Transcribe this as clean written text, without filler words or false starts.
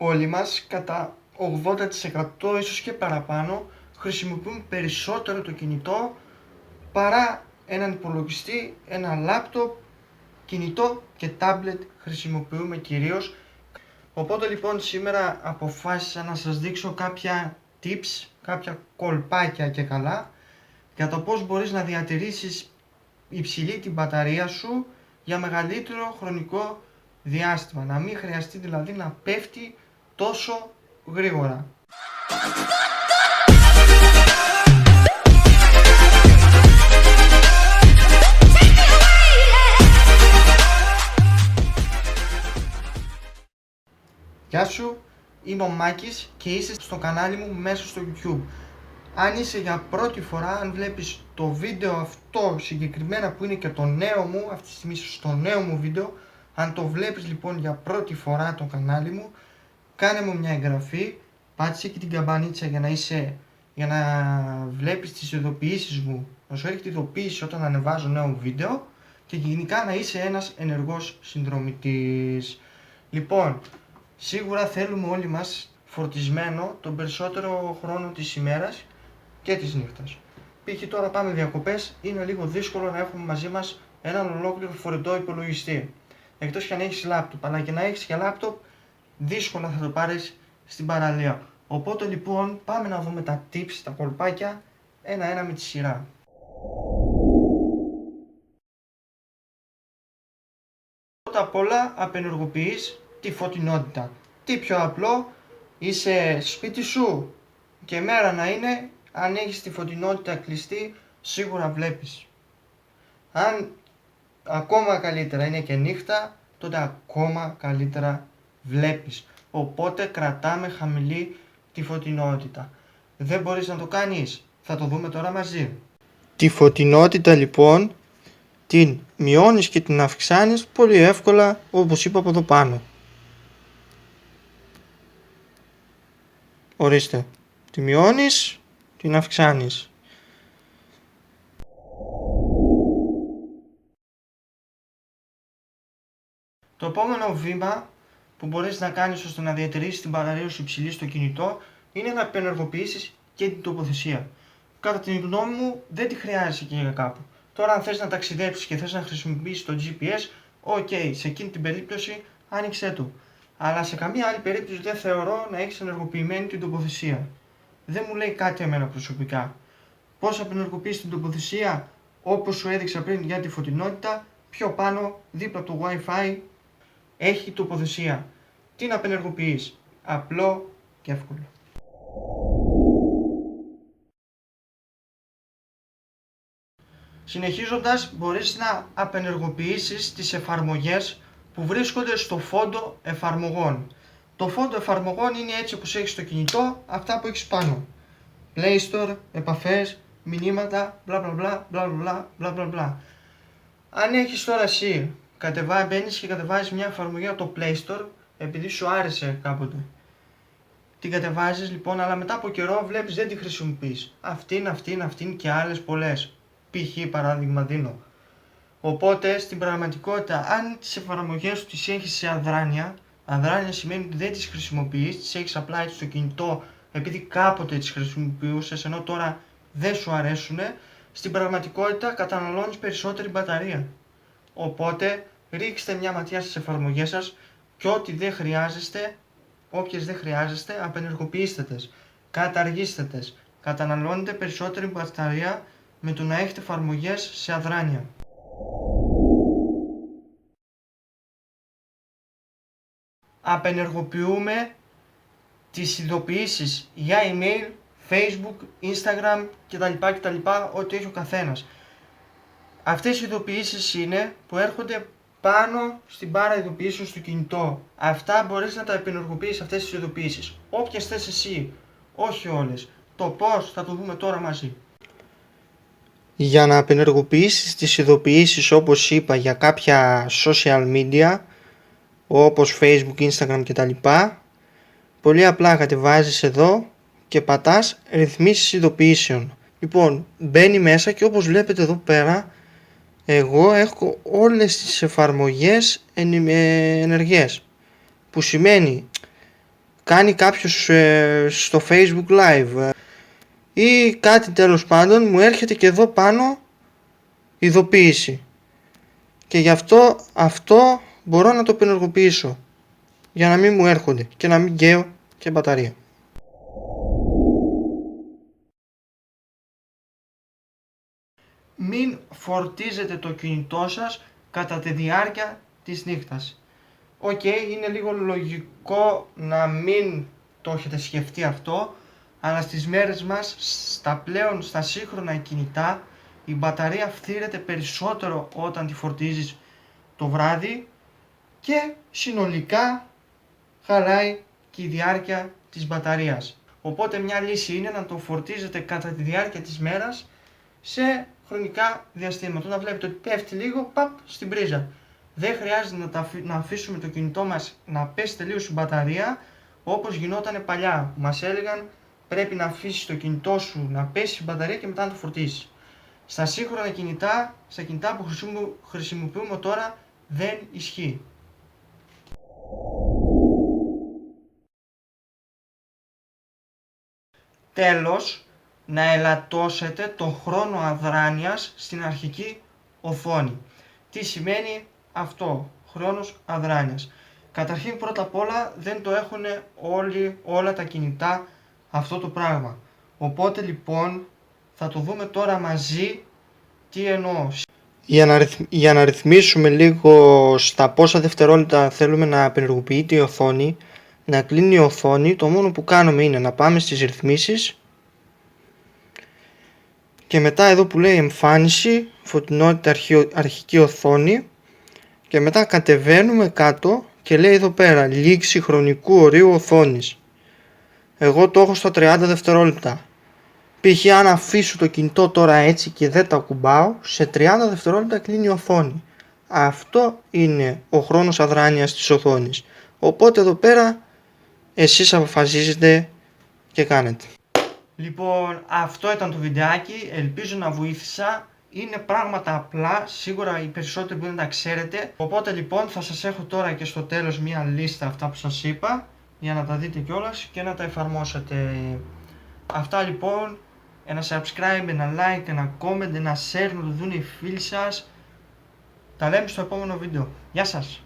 όλοι μας κατά 80% ίσως και παραπάνω χρησιμοποιούν περισσότερο το κινητό παρά έναν υπολογιστή, ένα λάπτοπ, κινητό και τάμπλετ χρησιμοποιούμε κυρίως. Οπότε λοιπόν σήμερα αποφάσισα να σας δείξω κάποια tips, κάποια κολπάκια και καλά για το πώς μπορείς να διατηρήσεις υψηλή την μπαταρία σου για μεγαλύτερο χρονικό διάστημα, να μην χρειαστεί δηλαδή να πέφτει τόσο γρήγορα. Γεια σου, είμαι ο Μάκης και είσαι στο κανάλι μου μέσα στο YouTube. Αν είσαι για πρώτη φορά, αν βλέπεις το βίντεο αυτό συγκεκριμένα που είναι και το νέο μου, αυτή τη στιγμή στο νέο μου βίντεο, αν το βλέπεις λοιπόν για πρώτη φορά το κανάλι μου, κάνε μου μια εγγραφή, πάτησε και την καμπανίτσα για να βλέπεις τις ειδοποιήσεις μου, να σου έρχεται ειδοποίηση όταν ανεβάζω νέο βίντεο και γενικά να είσαι ένας ενεργός συνδρομητής. Λοιπόν, σίγουρα θέλουμε όλοι μας φορτισμένο τον περισσότερο χρόνο της ημέρας και της νύχτας. Π.χ. τώρα πάμε διακοπές, είναι λίγο δύσκολο να έχουμε μαζί μας έναν ολόκληρο φορητό υπολογιστή. Εκτός και αν έχεις λάπτοπ, αλλά και να έχεις και λάπτοπ, δύσκολα θα το πάρεις στην παραλία. Οπότε λοιπόν πάμε να δούμε τα tips, τα κολπάκια, ένα-ένα με τη σειρά. Πρώτα απ' όλα απενεργοποιείς τη φωτεινότητα. Τι πιο απλό, είσαι σπίτι σου και μέρα να είναι, αν έχεις τη φωτεινότητα κλειστή, σίγουρα βλέπεις. Αν ακόμα καλύτερα είναι και νύχτα, τότε ακόμα καλύτερα βλέπεις. Οπότε κρατάμε χαμηλή τη φωτεινότητα. Δεν μπορείς να το κάνεις, θα το δούμε τώρα μαζί. Τη φωτεινότητα λοιπόν την μειώνεις και την αυξάνεις πολύ εύκολα, όπως είπα από εδώ πάνω. Ορίστε, τη μειώνεις, την αυξάνεις. Το επόμενο βήμα που μπορείς να κάνεις ώστε να διατηρήσεις την μπαταρία σου υψηλή στο κινητό είναι να απενεργοποιήσεις και την τοποθεσία. Κατά τη γνώμη μου δεν τη χρειάζεσαι και για κάπου. Τώρα αν θες να ταξιδέψεις και θες να χρησιμοποιήσεις το GPS, ok, σε εκείνη την περίπτωση άνοιξέ το. Αλλά σε καμία άλλη περίπτωση δεν θεωρώ να έχεις ενεργοποιημένη την τοποθεσία. Δεν μου λέει κάτι εμένα προσωπικά. Πώς απενεργοποιείς την τοποθεσία, όπως σου έδειξα πριν για τη φωτεινότητα, πιο πάνω δίπλα από το Wi-Fi έχει τοποθεσία. Τι να απενεργοποιείς, απλό και εύκολο. Συνεχίζοντας, μπορείς να απενεργοποιήσεις τις εφαρμογές που βρίσκονται στο φόντο εφαρμογών. Το φόντο εφαρμογών είναι έτσι όπως έχεις στο κινητό, αυτά που έχεις πάνω. Play Store, επαφές, μηνύματα, bla bla bla bla bla bla bla bla. Αν έχεις τώρα εσύ, μπαίνεις και κατεβάζεις μια εφαρμογή από το Play Store, επειδή σου άρεσε κάποτε. Την κατεβάζεις λοιπόν, αλλά μετά από καιρό βλέπεις δεν τη χρησιμοποιείς. Αυτήν και άλλες πολλές. Π.χ. παράδειγμα δίνω. Οπότε στην πραγματικότητα, αν τις εφαρμογές σου τις έχεις σε αδράνεια, αδράνεια σημαίνει ότι δεν τις χρησιμοποιείς, τις έχεις απλά έτσι στο κινητό επειδή κάποτε τις χρησιμοποιούσες ενώ τώρα δεν σου αρέσουνε, στην πραγματικότητα καταναλώνεις περισσότερη μπαταρία. Οπότε ρίξτε μια ματιά στις εφαρμογές σας και ό,τι δεν χρειάζεστε, όποιες δεν χρειάζεστε, απενεργοποιήστε τες, καταργήστε τες. Καταναλώνετε περισσότερη μπαταρία με το να έχετε εφαρμογές σε αδράνεια. Απενεργοποιούμε τις ειδοποιήσεις για email, Facebook, Instagram κτλ. Ό,τι έχει ο καθένας. Αυτές οι ειδοποιήσεις είναι που έρχονται πάνω στην μπάρα ειδοποιήσεων στο κινητό. Αυτά μπορείς να τα απενεργοποιήσεις, αυτές τις ειδοποιήσεις. Όποιες θες εσύ, όχι όλες. Το πώς θα το δούμε τώρα μαζί. Για να απενεργοποιήσεις τις ειδοποιήσεις όπως είπα για κάποια social media όπως Facebook, Instagram κτλ. Πολύ απλά κατεβάζεις εδώ και πατάς ρυθμίσεις ειδοποιήσεων. Λοιπόν, μπαίνει μέσα και όπως βλέπετε εδώ πέρα εγώ έχω όλες τις εφαρμογές ενεργές, που σημαίνει κάνει κάποιος στο Facebook Live ή κάτι τέλος πάντων, μου έρχεται και εδώ πάνω ειδοποίηση. Και γι' αυτό μπορώ να το απενεργοποιήσω, για να μην μου έρχονται και να μην καίω και μπαταρία. Μην φορτίζετε το κινητό σας κατά τη διάρκεια της νύχτας. Είναι λίγο λογικό να μην το έχετε σκεφτεί αυτό, αλλά στις μέρες μας, στα σύγχρονα κινητά, η μπαταρία φθήρεται περισσότερο όταν τη φορτίζεις το βράδυ και συνολικά χαλάει και η διάρκεια της μπαταρίας. Οπότε μια λύση είναι να το φορτίζετε κατά τη διάρκεια της μέρας σε χρονικά διαστήματα. Όταν βλέπετε ότι πέφτει λίγο, στην πρίζα. Δεν χρειάζεται να αφήσουμε το κινητό μας να πέσει τελείως η μπαταρία, όπως γινόταν παλιά, που μας έλεγαν πρέπει να αφήσεις το κινητό σου να πέσει η μπαταρία και μετά να το φορτίσεις. Στα σύγχρονα κινητά, στα κινητά που χρησιμοποιούμε τώρα, δεν ισχύει. Τέλος, να ελαττώσετε τον χρόνο αδράνειας στην αρχική οθόνη. Τι σημαίνει αυτό, χρόνος αδράνειας? Καταρχήν, πρώτα απ' όλα, δεν το έχουν όλα τα κινητά αυτό το πράγμα. Οπότε λοιπόν θα το δούμε τώρα μαζί τι εννοώ. Για να ρυθμίσουμε λίγο στα πόσα δευτερόλεπτα θέλουμε να απενεργοποιείται η οθόνη, να κλείνει η οθόνη, το μόνο που κάνουμε είναι να πάμε στις ρυθμίσεις και μετά εδώ που λέει εμφάνιση, φωτεινότητα, αρχική οθόνη, και μετά κατεβαίνουμε κάτω και λέει εδώ πέρα λήξη χρονικού ορίου οθόνης. Εγώ το έχω στα 30 δευτερόλεπτα. Π.χ. αν αφήσω το κινητό τώρα έτσι και δεν το ακουμπάω, σε 30 δευτερόλεπτα κλείνει η οθόνη. Αυτό είναι ο χρόνος αδράνειας της οθόνης. Οπότε εδώ πέρα εσείς αποφασίζετε και κάνετε. Λοιπόν, αυτό ήταν το βιντεάκι, ελπίζω να βοήθησα. Είναι πράγματα απλά, σίγουρα οι περισσότεροι μπορεί να τα ξέρετε. Οπότε λοιπόν θα σας έχω τώρα και στο τέλος μια λίστα αυτά που σας είπα, για να τα δείτε κιόλας και να τα εφαρμόσετε. Αυτά λοιπόν, ένα subscribe, ένα like, ένα comment, ένα share, να το δουν οι φίλοι σας. Τα λέμε στο επόμενο βίντεο. Γεια σας!